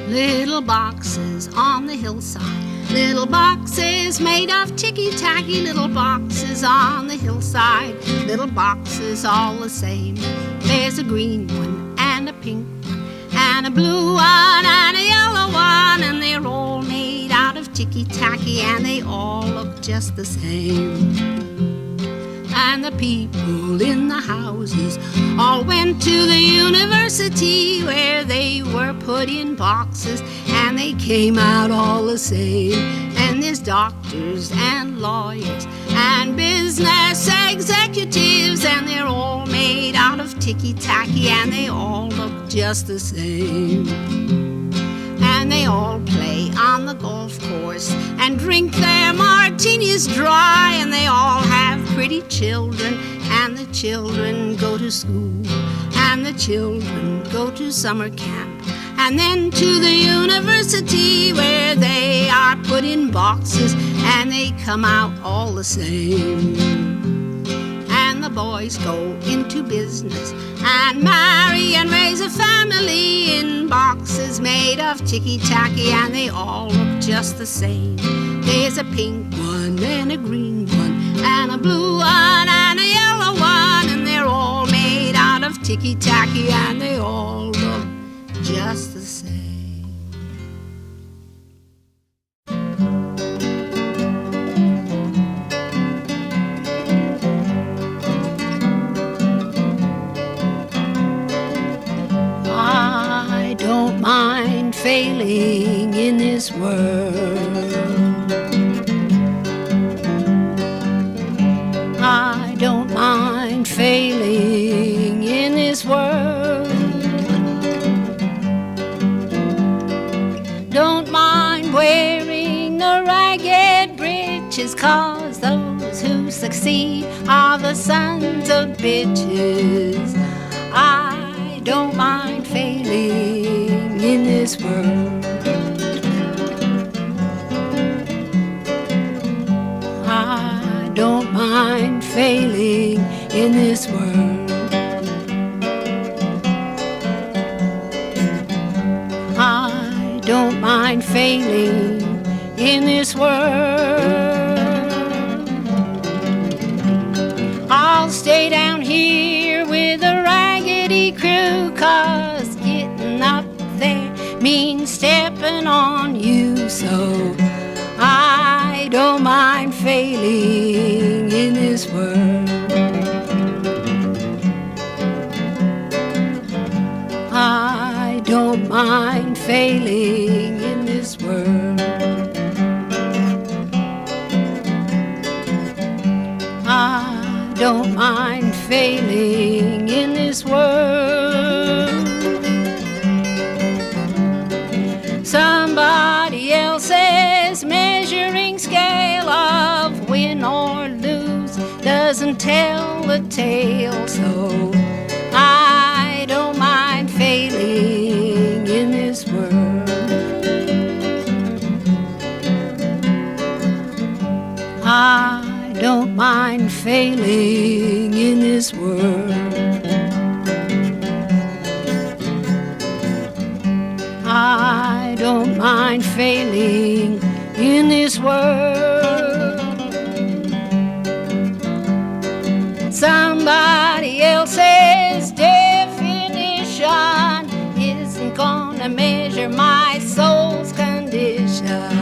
Little boxes on the hillside, little boxes made of ticky-tacky, little boxes on the hillside, little boxes all the same. There's a green one and a pink one and a blue one and a yellow one, and they're all made out of ticky-tacky and they all look just the same. And the people in the houses all went to the university, where they were put in boxes and they came out all the same. And there's doctors and lawyers and business executives, and they're all made out of ticky-tacky and they all look just the same. And they all play on the golf course and drink their martinis dry, and they all have pretty children, and the children go to school, and the children go to summer camp, and then to the university, where they are put in boxes and they come out all the same. And the boys go into business and marry and raise a family in boxes made of ticky-tacky, and they all look just the same. There's a pink one and a green one and a blue one and a yellow one, and they're all made out of ticky-tacky and they all look just the same. I don't mind failing in this world. I don't mind failing in this world. Don't mind wearing the ragged breeches, 'cause those who succeed are the sons of bitches. I don't mind failing in this world. I don't mind failing in this world. I don't mind failing in this world. I'll stay down here with a raggedy crew, 'cause getting up there means stepping on you. So I don't mind failing in this world. I don't mind failing in this world. I don't mind failing in this world. Somebody else's measuring scale of win or lose doesn't tell the tale, so I don't mind failing in this world. I don't mind failing in this world. I don't mind failing in this world. Somebody else's definition isn't gonna measure my soul's condition.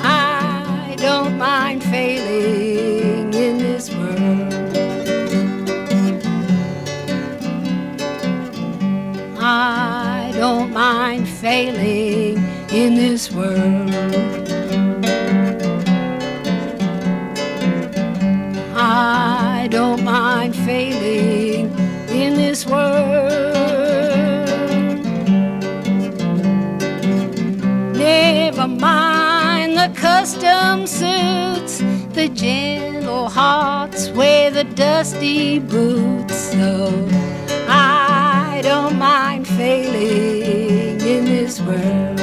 I don't mind failing in this world. I don't mind failing in this world. I don't mind failing in this world. Never mind the custom suits, the gentle hearts wear the dusty boots, so I don't mind failing in this world.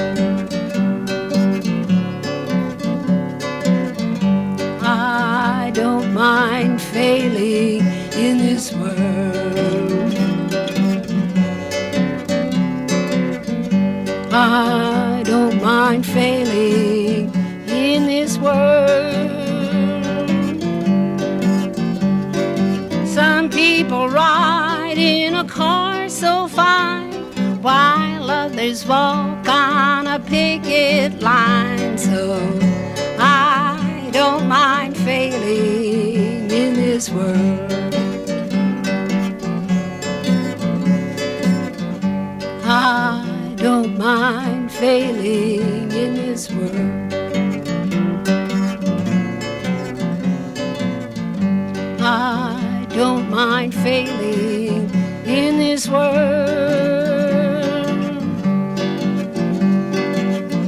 I don't mind failing in this world. I don't mind failing in this world. Some people ride in a car so fine, while others walk on a picket line. So I don't mind failing in this world. I don't mind failing in this world. I don't mind failing in this world.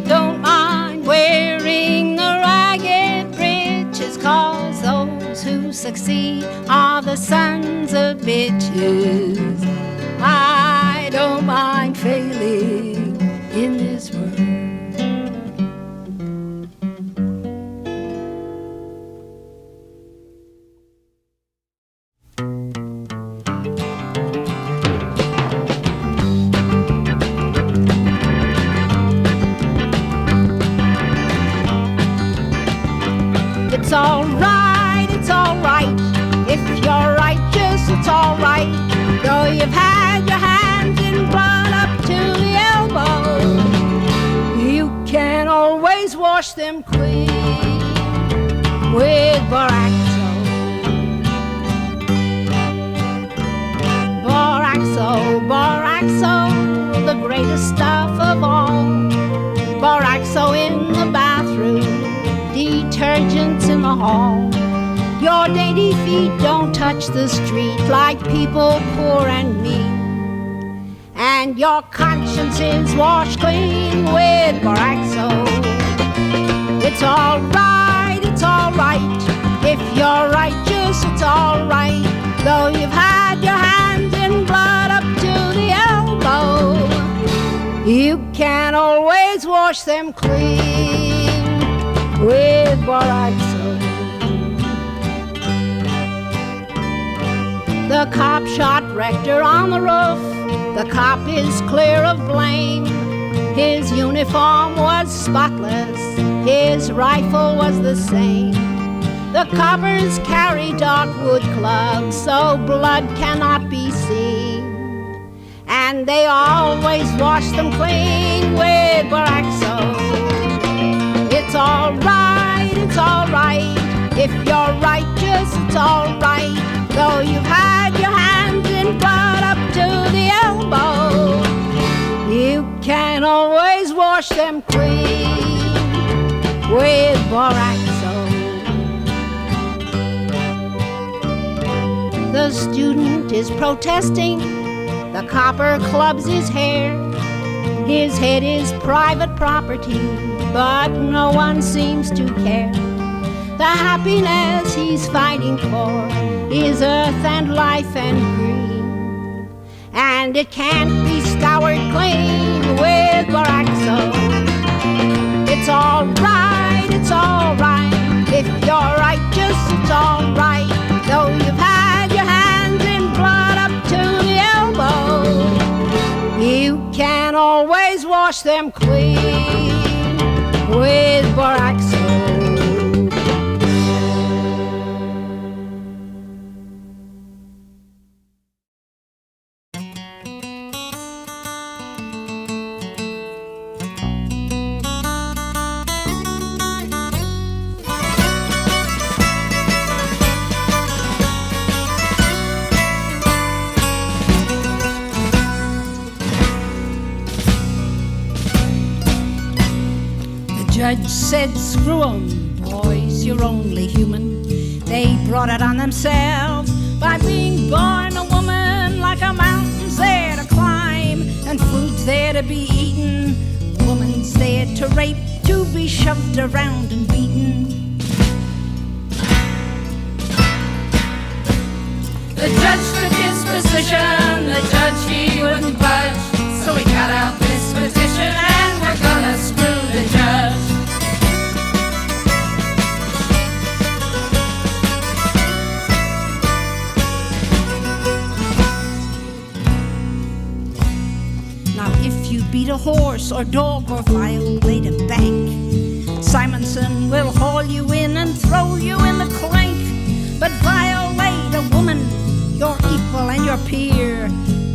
Don't mind wearing the ragged breeches, 'cause those who succeed are the sons of bitches. I don't mind failing in this world. It's all right, if you're righteous, it's all right. Though you've had your hands in blood up to the elbow, you can always wash them clean with Boraxo. Boraxo, Boraxo, the greatest stuff of all. Boraxo in the bathroom, detergents in the hall. Your dainty feet don't touch the street like people poor and mean. And your conscience is washed clean with Boraxo. It's all right, if you're righteous, it's all right. Though you've had your hands in blood up to the elbow, you can always wash them clean with Boraxo. The cop shot Rector on the roof. The cop is clear of blame. His uniform was spotless. His rifle was the same. The coppers carry dark wood clubs so blood cannot be seen. And they always wash them clean with Boraxo. It's all right, if you're righteous, it's all right. Though you've had your hands in blood up to the elbow, you can always wash them clean with Boraxo. The student is protesting, the copper clubs his hair. His head is private property, but no one seems to care. The happiness he's fighting for is earth and life and green, and it can't be scoured clean with Boraxo. It's all right, if you're righteous, it's all right. Though you've had your hands in blood up to the elbow, you can always wash them clean with Boraxo. Judge said, screw 'em, boys, you're only human. They brought it on themselves by being born a woman. Like a mountain's there to climb and food's there to be eaten. Woman's there to rape, to be shoved around and beaten. The judge took his position, the judge he wouldn't budge. So we got out this petition and we're gonna screw the judge. beat a horse or dog or violate a bank. Simonson will haul you in and throw you in the clank. But violate a woman, your equal and your peer,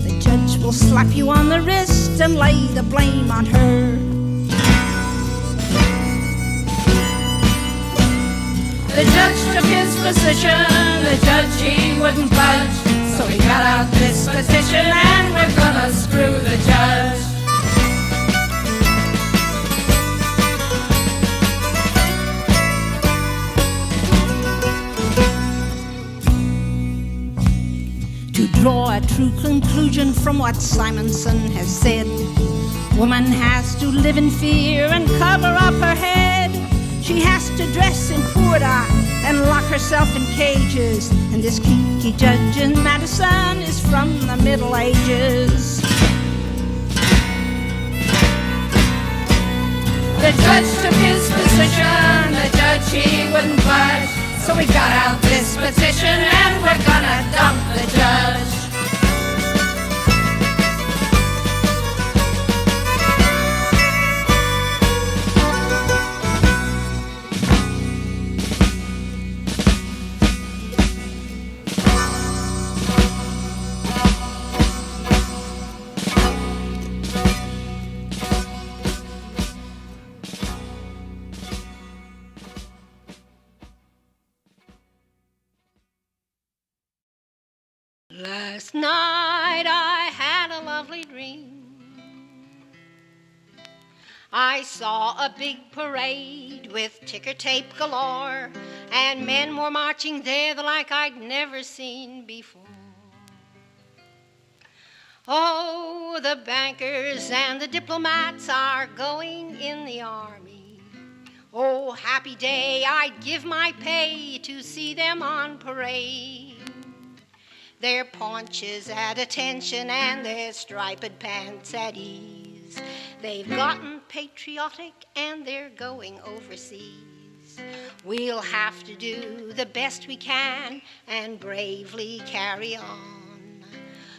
the judge will slap you on the wrist and lay the blame on her. The judge took his position, the judge he wouldn't budge. So he got out this petition and we're gonna screw the judge. To draw a true conclusion from what Simonson has said, woman has to live in fear and cover up her head. She has to dress in purdah and lock herself in cages. And this kinky judge in Madison is from the Middle Ages. The judge took his position, the judge he wouldn't budge. So we got out this petition and we're gonna dump the judge. Last night I had a lovely dream. I saw a big parade with ticker tape galore, and men were marching there like I'd never seen before. Oh, the bankers and the diplomats are going in the army. Oh, happy day, I'd give my pay to see them on parade. Their paunches at attention and their striped pants at ease. They've gotten patriotic and they're going overseas. We'll have to do the best we can and bravely carry on.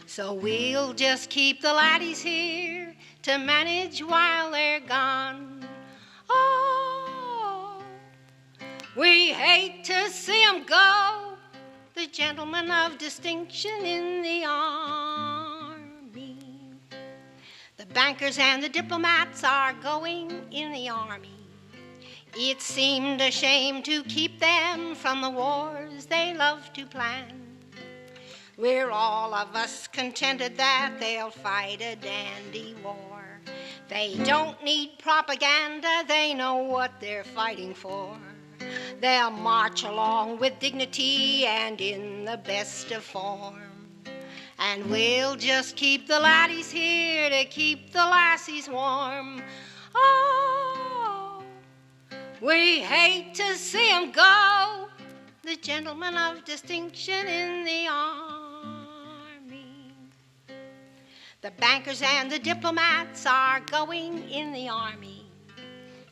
So we'll just keep the laddies here to manage while they're gone. Oh, we hate to see 'em go, the gentlemen of distinction in the army. The bankers and the diplomats are going in the army. It seemed a shame to keep them from the wars they love to plan. We're all of us contented that they'll fight a dandy war. They don't need propaganda, they know what they're fighting for. They'll march along with dignity and in the best of form. And we'll just keep the laddies here to keep the lassies warm. Oh, we hate to see 'em go, the gentlemen of distinction in the army. The bankers and the diplomats are going in the army.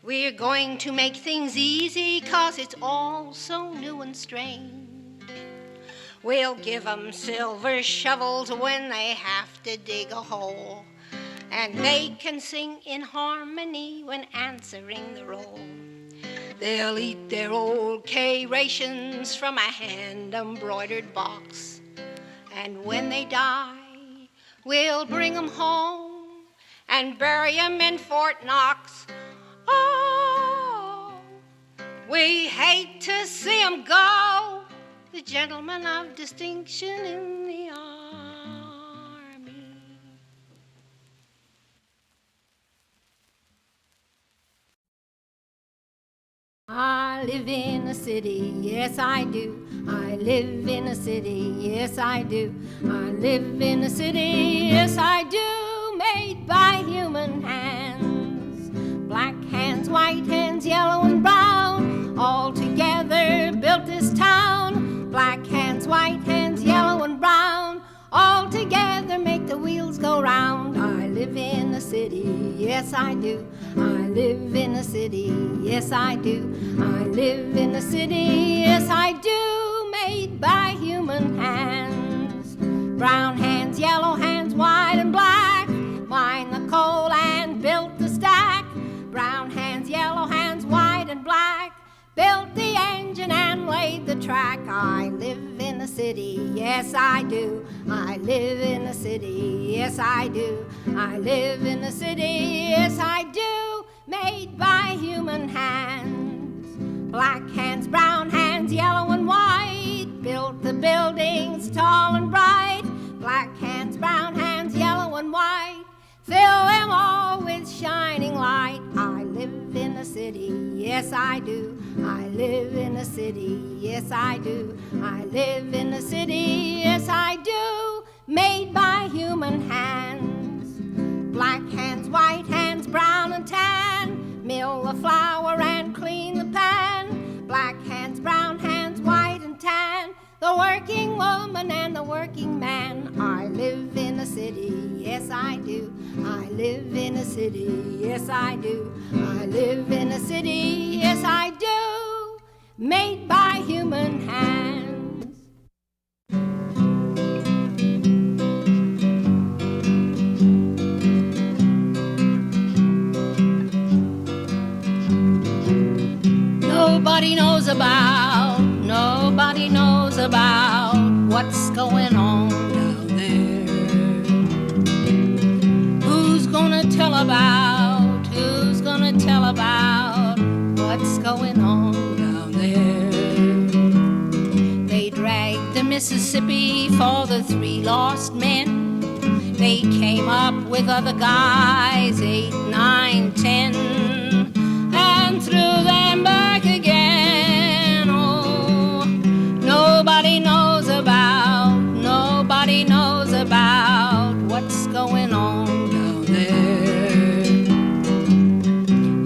We're going to make things easy 'cause it's all so new and strange. We'll give 'em silver shovels when they have to dig a hole, and they can sing in harmony when answering the roll. They'll eat their old K rations from a hand-embroidered box, and when they die, we'll bring 'em home and bury 'em in Fort Knox. Oh, we hate to see 'em go, the gentlemen of distinction in the army. I live in a city, yes I do. I live in a city, yes I do. I live in a city, yes I do, made by human hands. Black hands, white hands, yellow and brown, all together built this town. Black hands, white hands, yellow and brown, all together make the wheels go round. I live in a city, yes I do. I live in a city, yes I do. I live in a city, yes I do, made by human hands. Brown hands, yellow hands, white and black, mine the coal and laid the track. I live in a city, yes I do. I live in a city, yes I do. I live in a city, yes I do. Made by human hands. Black hands, brown hands, yellow and white. Built the buildings tall and bright. Black hands, brown hands, yellow and white. Fill them all with shining light. I live in a city, yes I do. I live in a city, yes I do. I live in a city, yes I do. Made by human hands. Black hands, white hands, brown and tan. Mill the flour and clean the pan. Black hands, brown hands, white and tan. The working woman and the working man. I live in a city, yes I do. I live in a city, yes I do. I live in a city, yes I do. Made by human hands. Nobody knows about what's going on down there. Who's gonna tell about what's going on down there? They dragged the Mississippi for the 3 lost men. They came up with other guys, 8, 9, 10, and threw them back again. Oh, nobody knows about what's going on down there.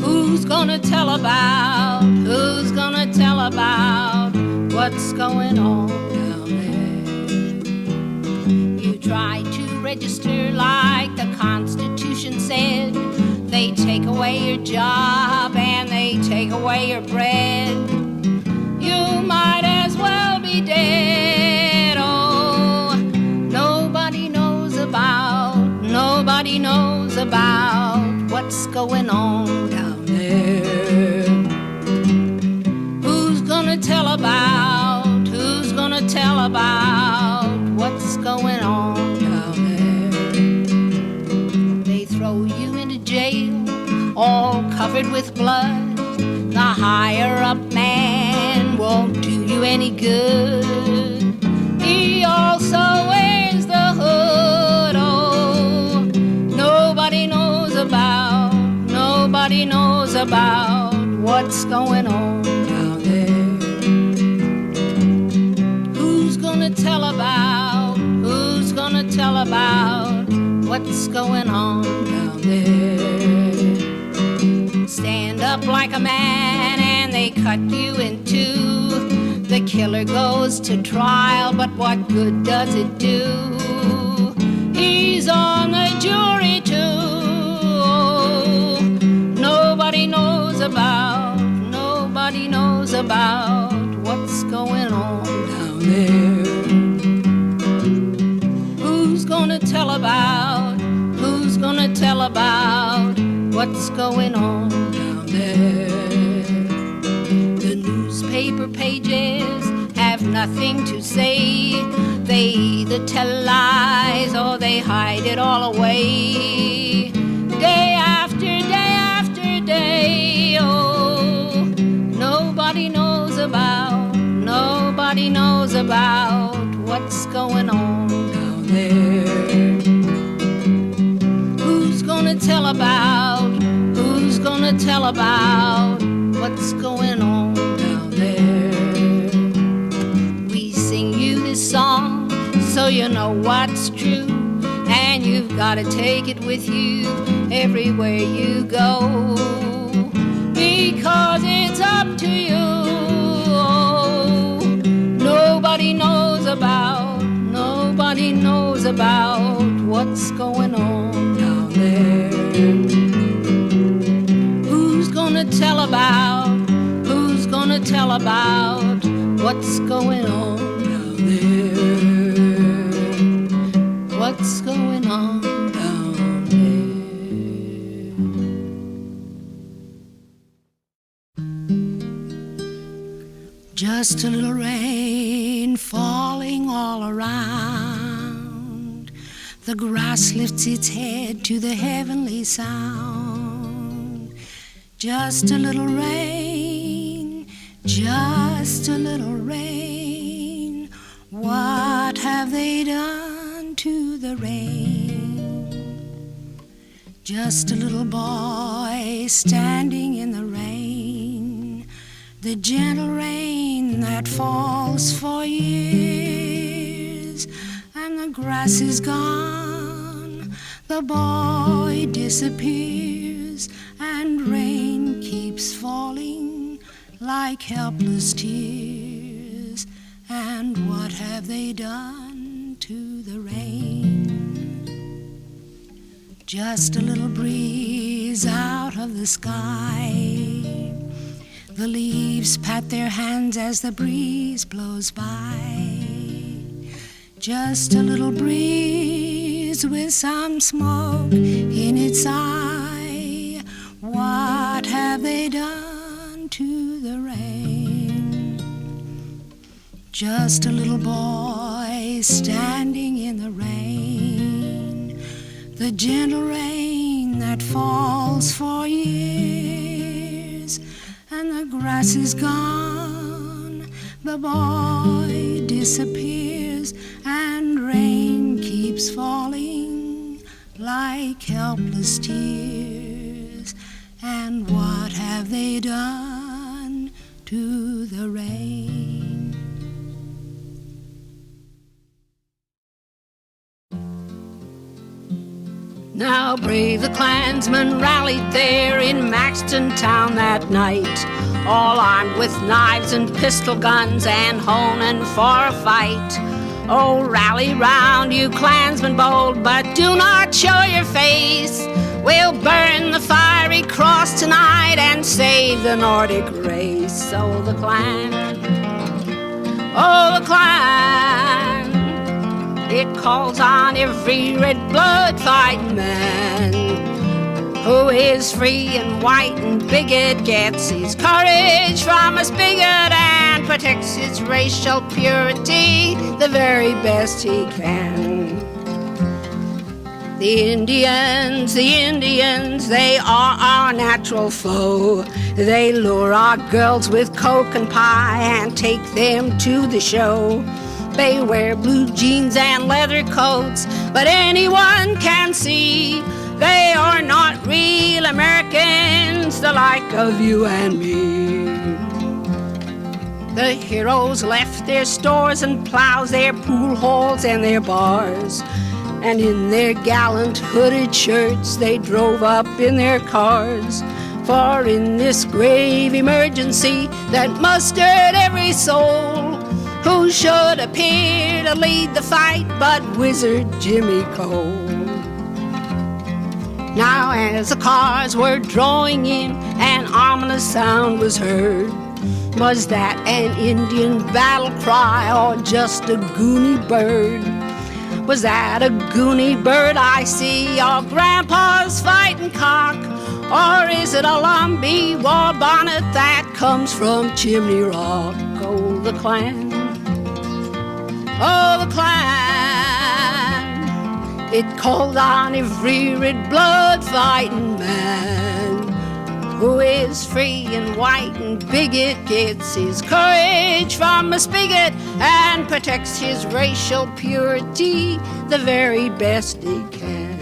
Who's gonna tell about what's going on down there? You try to register like the Constitution said. They take away your job and they take away your bread. You might as well be dead. Oh, nobody knows about what's going on down there. Who's gonna tell about what's going on down there? They throw you into jail, all covered with blood. The higher up man won't do you any good. He also wears the hood. Oh, nobody knows about what's going on down there. Who's gonna tell about what's going on down there? Stand up like a man and they cut you in two. The killer goes to trial, but what good does it do? He's on the jury too. Oh, nobody knows about what's going on down there. Who's gonna tell about what's going on down there? The newspaper pages have nothing to say. They either tell lies or they hide it all away. Day after day after day. Oh, nobody knows about what's going on down there. Who's gonna tell about what's going on down there? We sing you this song so you know what's true, and you've gotta take it with you everywhere you go, because it's up to you. Oh, nobody knows about what's going on down there. Who's gonna tell about what's going on down there? What's going on down there? Just a little rain falling all around. The grass lifts its head to the heavenly sound. Just a little rain, just a little rain. What have they done to the rain? Just a little boy standing in the rain, the gentle rain that falls for years, and the grass is gone, the boy disappears, and rain keeps falling like helpless tears. And what have they done to the rain? Just a little breeze out of the sky. The leaves pat their hands as the breeze blows by. Just a little breeze with some smoke in its eye. What have they done to the rain? Just a little boy standing in the rain, the gentle rain that falls for years, and the grass is gone, the boy disappears, and rain keeps falling like helpless tears. And what have they done to the rain? Now brave the clansmen rallied there in Maxton town that night, all armed with knives and pistol guns and honing for a fight. Oh, rally round, you clansmen bold, but do not show your face. We'll burn the fiery cross tonight and save the Nordic race. Oh, the clan, oh, the clan, it calls on every red blood fighting man who is free and white and bigot, gets his courage from a spigot and protects his racial purity the very best he can. The Indians, they are our natural foe. They lure our girls with coke and pie and take them to the show. They wear blue jeans and leather coats, but anyone can see they are not real Americans, the like of you and me. The heroes left their stores and plows, their pool halls and their bars, and in their gallant hooded shirts they drove up in their cars. For in this grave emergency that mustered every soul, who should appear to lead the fight but Wizard Jimmy Cole? Now as the cars were drawing in, an ominous sound was heard. Was that an Indian battle cry or just a goony bird? Was that a goony bird I see, or Grandpa's fighting cock? Or is it a Lumbee war bonnet that comes from Chimney Rock? Oh, the clan, oh, the clan, it called on every red blood fighting man who is free and white and bigot, gets his courage from a spigot and protects his racial purity the very best he can.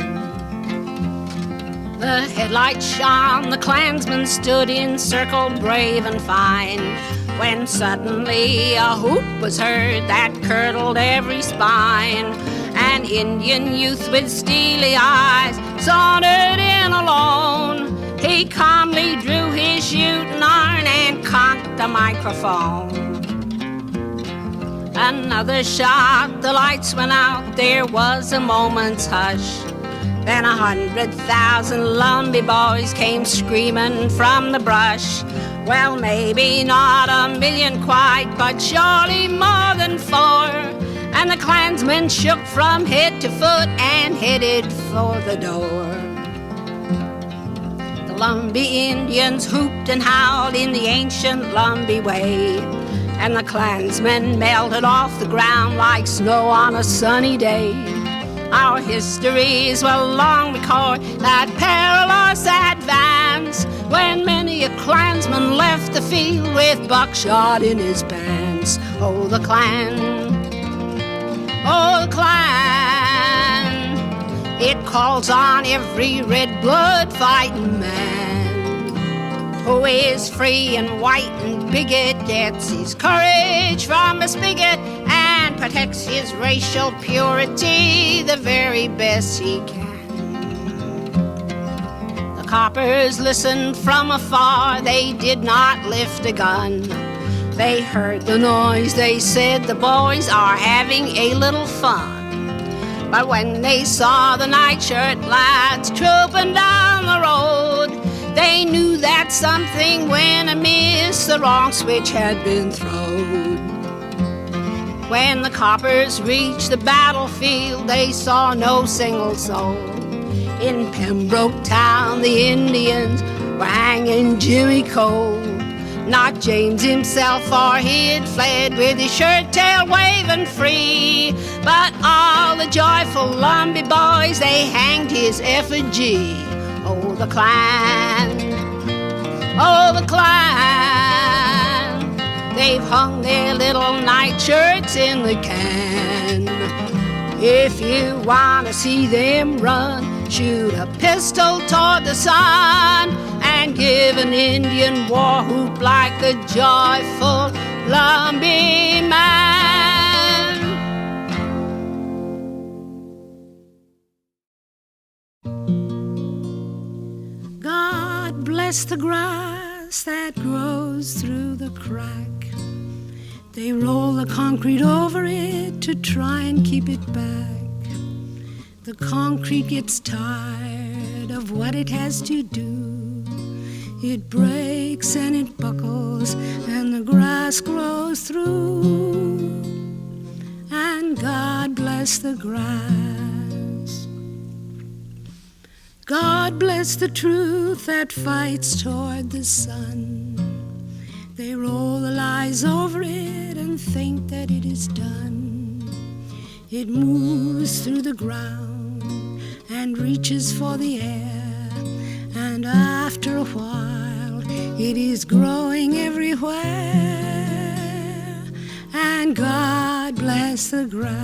The headlights shone, the clansmen stood in circle brave and fine, when suddenly a whoop was heard that curdled every spine. An Indian youth with steely eyes sauntered in alone. He calmly drew his shooting iron and cocked the microphone. Another shot, the lights went out, there was a moment's hush. Then 100,000 Lumbee boys came screaming from the brush. Well, maybe not 1,000,000 quite, but surely more than 4. And the clansmen shook from head to foot and headed for the door. The Lumbee Indians hooped and howled in the ancient Lumbee way. and the clansmen melted off the ground like snow on a sunny day. Our histories were long before that perilous advance, when many a clansman left the field with buckshot in his pants. Oh, the clan, oh, the clan, it calls on every red blood fighting man who is free and white and bigot, gets his courage from a spigot, and protects his racial purity the very best he can. The coppers listened from afar, they did not lift a gun. They heard the noise, they said the boys are having a little fun. But when they saw the nightshirt lads trooping down the road, they knew that something went amiss, the wrong switch had been thrown. When the coppers reached the battlefield, they saw no single soul. In Pembroke town, the Indians were hanging Jimmy Cole. Not James himself, for he had fled with his shirt tail waving free, but all the joyful Lumbee boys, they hanged his effigy. Oh, the clan, oh, the clan, they've hung their little nightshirts in the can. If you want to see them run, shoot a pistol toward the sun and give an Indian war whoop like a joyful Lumbee man. God bless the grass that grows through the crack. They roll the concrete over it to try and keep it back. The concrete gets tired of what it has to do. It breaks and it buckles and the grass grows through. And God bless the grass. God bless the truth that fights toward the sun. They roll the lies over it and think that it is done. It moves through the ground and reaches for the air, and after a while it is growing everywhere. And God bless the grass.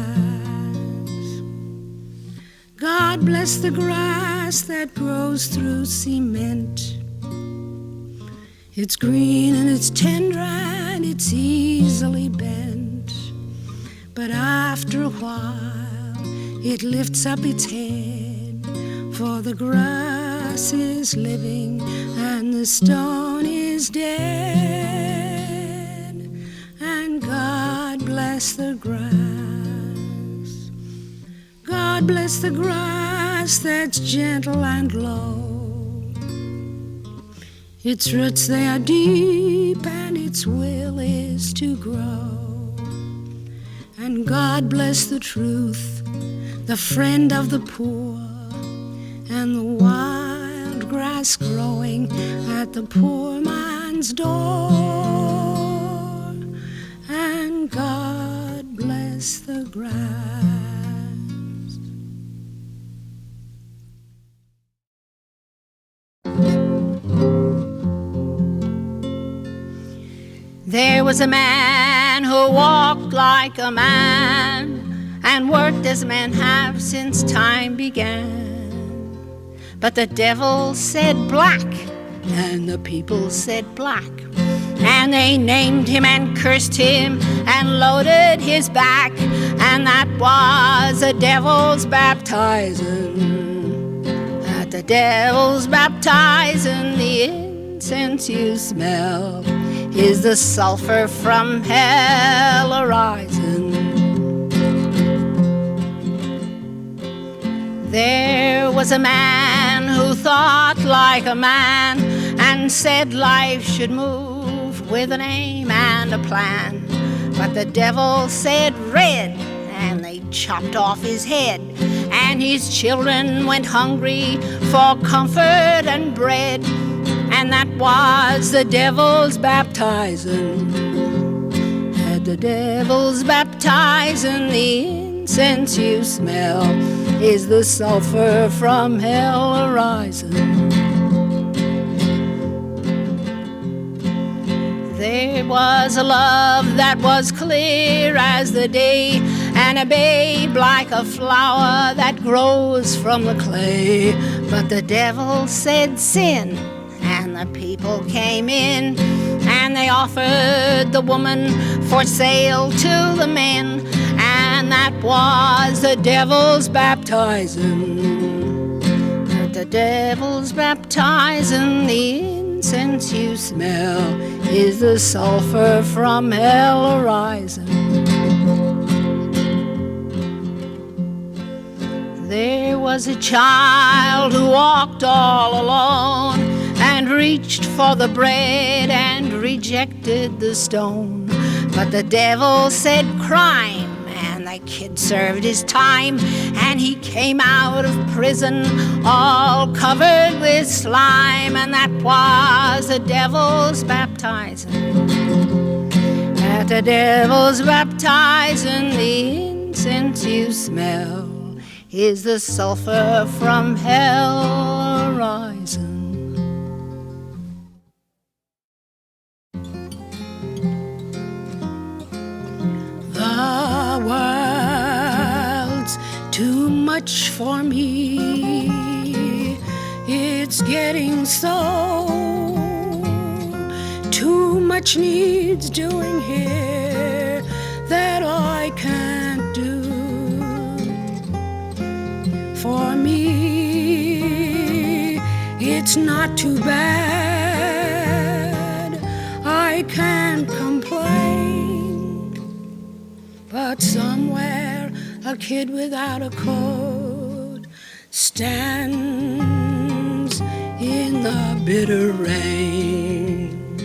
God bless the grass that grows through cement. It's green and it's tender and it's easily bent, but after a while it lifts up its head, for the grass is living and the stone is dead. And God bless the grass. God bless the grass that's gentle and low. Its roots, they are deep, and its will is to grow. And God bless the truth, the friend of the poor, and the wild grass growing at the poor man's door. And God bless the grass. There was a man who walked like a man and worked as men have since time began. But the devil said black, and the people said black, and they named him and cursed him and loaded his back, and that was the devil's baptizing. At the devil's baptizing, the incense you smell is the sulfur from hell arising. There was a man who thought like a man and said life should move with an aim and a plan. But the devil said red, and they chopped off his head, and his children went hungry for comfort and bread. And that was the devil's baptizing. But the devil's baptizing, the incense you smell is the sulfur from hell arising. There was a love that was clear as the day, and a babe like a flower that grows from the clay. But the devil said sin, and the people came in, and they offered the woman for sale to the men, and that was the devil's baptizing. But the devil's baptizing, the incense you smell is the sulfur from hell arising. There was a child who walked all alone and reached for the bread and rejected the stone. But the devil said crime, and the kid served his time, and he came out of prison all covered with slime, and that was the devil's baptizing. At the devil's baptizing, the incense you smell is the sulfur from hell rising. The world's too much for me. It's getting so. Too much needs doing here that I can't do. For me, it's not too bad. I can't complain. But somewhere a kid without a coat stands in the bitter rain.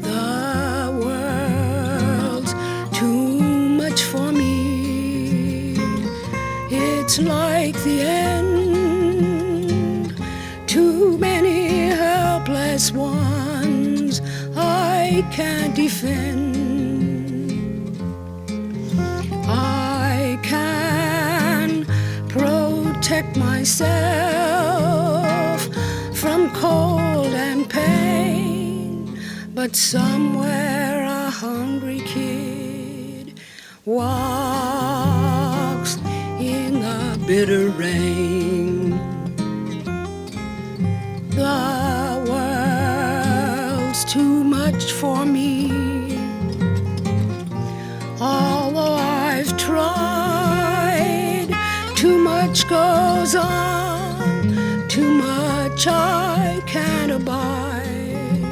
The world's too much for me. It's like the end. Too many helpless ones I can't defend. I can protect myself from cold and pain, but somewhere a hungry kid walks in the bitter rain. The world's too much for me. Although I've tried, too much goes on, too much I can't abide.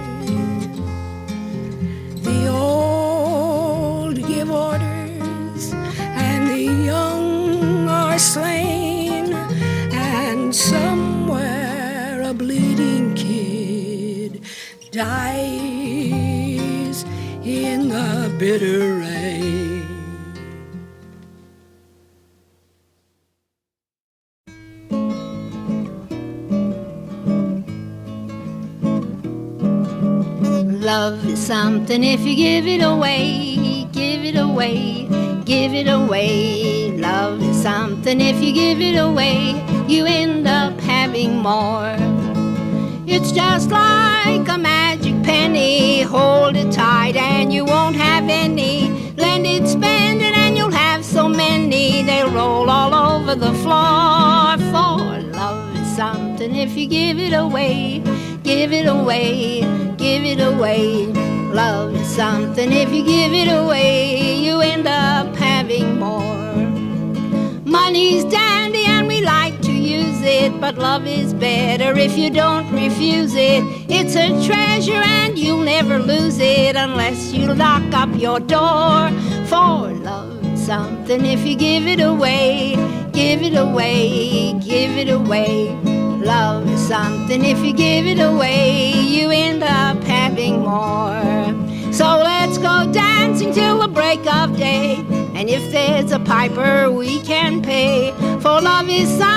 The old give orders, and the young are slain, and somewhere a bleeding kid dies in the bitter rain. Love is something if you give it away, give it away, give it away. Love is something if you give it away, you end up having more. It's just like a magic penny, hold it tight and you won't have any. Lend it, spend it and you'll have so many, they'll roll all over the floor. For love is something if you give it away, give it away, give it away. Love is something if you give it away, you end up having more. Money's dandy and we like to use it, but love is better if you don't refuse it. It's a treasure and you'll never lose it unless you lock up your door. For love is something if you give it away, give it away, give it away. Love is something if you give it away, you end up having more. So let's go dancing till the break of day, and if there's a piper we can pay. For love is something